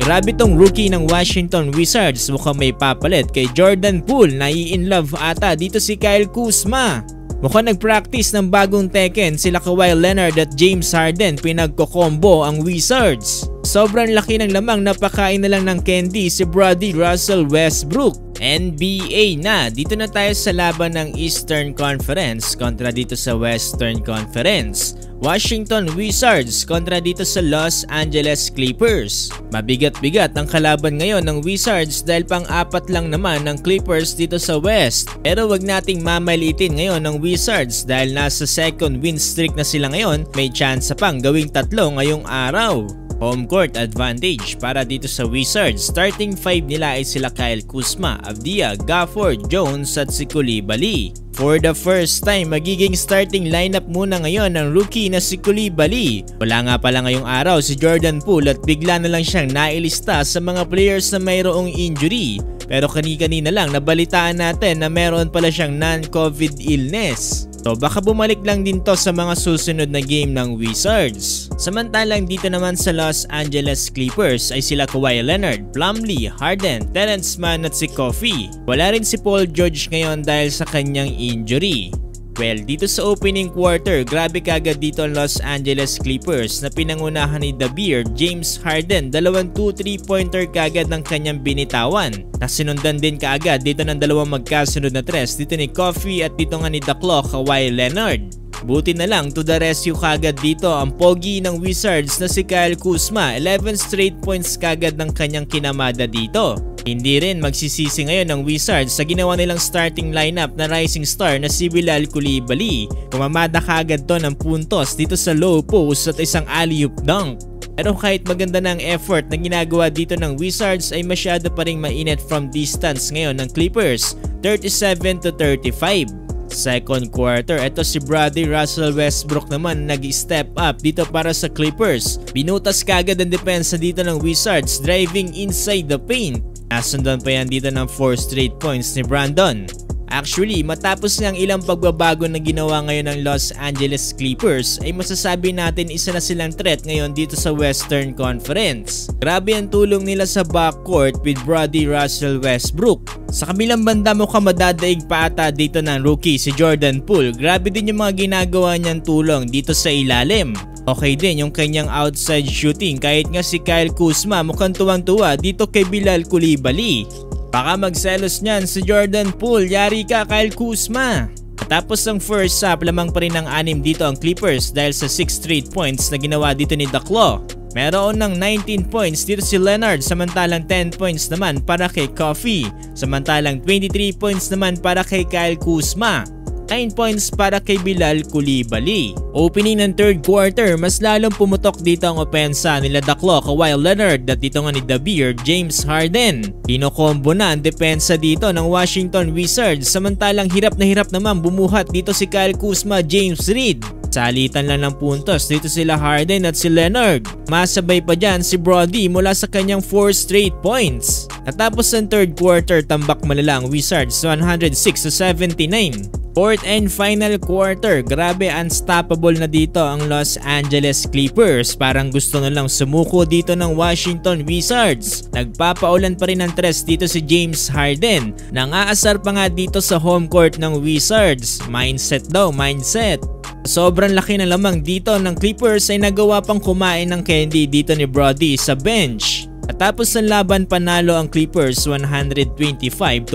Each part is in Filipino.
Grabe tong rookie ng Washington Wizards, mukhang may papalit kay Jordan Poole. Nai-inlove ata dito si Kyle Kuzma. Mukhang nag-practice ng bagong Tekken sila Kawhi Leonard at James Harden, pinagko-combo ang Wizards. Sobrang laki ng lamang, napakain na lang ng candy si Brody Russell Westbrook. NBA na, dito na tayo sa laban ng Eastern Conference kontra dito sa Western Conference. Washington Wizards kontra dito sa Los Angeles Clippers. Mabigat-bigat ang kalaban ngayon ng Wizards dahil pang-apat lang naman ng Clippers dito sa West. Pero wag nating mamalitin ngayon ng Wizards dahil nasa second win streak na sila ngayon. May chance pang gawing 3 ngayong araw. Home court advantage para dito sa Wizards. Starting 5 nila ay sila Kyle Kuzma, Avdija, Gafford, Jones at si Coulibaly. For the first time, magiging starting lineup muna ngayon ng rookie na si Coulibaly. Wala nga pala ngayong araw si Jordan Poole at bigla na lang siyang nailista sa mga players na mayroong injury. Pero kani-kanina lang nabalitaan natin na meron pala siyang non-COVID illness. So baka bumalik lang din to sa mga susunod na game ng Wizards. Samantalang dito naman sa Los Angeles Clippers ay sila Kawhi Leonard, Plumlee, Harden, Terrence Mann at si Kofi. Wala rin si Paul George ngayon dahil sa kanyang injury. Well, dito sa opening quarter, grabe kagad dito ang Los Angeles Clippers na pinangunahan ni The Beard, James Harden, 2 3-pointer kagad ng kanyang binitawan. Nasinundan din kaagad dito ng 2 magkasunod na 3 dito ni Kofi at dito nga ni The Claw, Kawhi Leonard. Buti na lang to the rescue kagad dito ang pogi ng Wizards na si Kyle Kuzma, 11 straight points kagad ng kanyang kinamada dito. Hindi rin magsisisi ngayon ng Wizards sa ginawa nilang starting lineup na rising star na si Bilal Coulibaly. Kumamada kagad to ng puntos dito sa low post at isang alley-oop dunk. Pero kahit maganda na ang effort na ginagawa dito ng Wizards ay masyado pa ring mainit from distance ngayon ng Clippers, 37-35. Second quarter, ito si Brody Russell Westbrook naman nag-step up dito para sa Clippers. Binutas kagad ang depensa dito ng Wizards, driving inside the paint. Nasundan pa yan dito ng 4 straight points ni Brandon. Actually, matapos ng ilang pagbabago na ginawa ngayon ng Los Angeles Clippers ay masasabi natin isa na silang threat ngayon dito sa Western Conference. Grabe ang tulong nila sa backcourt with Brody Russell Westbrook. Sa kabilang banda mukhang madadaig pa ata dito ng rookie si Jordan Poole. Grabe din yung mga ginagawa niyang tulong dito sa ilalim. Okay din yung kanyang outside shooting kahit nga si Kyle Kuzma mukhang tuwang-tuwa dito kay Bilal Coulibaly. Baka magselos niyan si Jordan Poole, yari ka Kyle Kuzma. Tapos ang first half, lamang pa rin ng 6 dito ang Clippers dahil sa 6 straight points na ginawa dito ni The Claw. Meron ng 19 points dito si Leonard, samantalang 10 points naman para kay Kofi. Samantalang 23 points naman para kay Kyle Kuzma. 9 points para kay Bilal Coulibaly. Opening ng third quarter, mas lalong pumutok dito ang opensa nila The Claw, Kawhi Leonard at dito nga ni The Beard, James Harden. Pinokombo na ang depensa dito ng Washington Wizards, samantalang hirap na hirap naman bumuhat dito si Kyle Kuzma, James Reed. Salitan lang ng puntos dito sila Harden at si Leonard. Masabay pa dyan si Brody mula sa kanyang 4 straight points. Natapos ang third quarter, tambak malala ang Wizards 106-79. Fourth and final quarter, grabe unstoppable na dito ang Los Angeles Clippers. Parang gusto na lang sumuko dito ng Washington Wizards. Nagpapaulan pa rin ng 3 dito si James Harden. Nangaasar pa nga dito sa home court ng Wizards. Mindset daw, mindset. Sobrang laki na lamang dito ng Clippers ay nagawa pang kumain ng candy dito ni Brody sa bench. At tapos ng laban, panalo ang Clippers 125-109.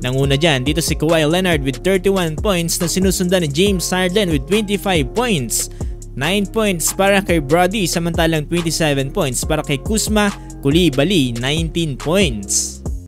Nanguna dyan dito si Kawhi Leonard with 31 points na sinusundan ni James Harden with 25 points. 9 points para kay Brody samantalang 27 points para kay Kuzma, Coulibaly 19 points.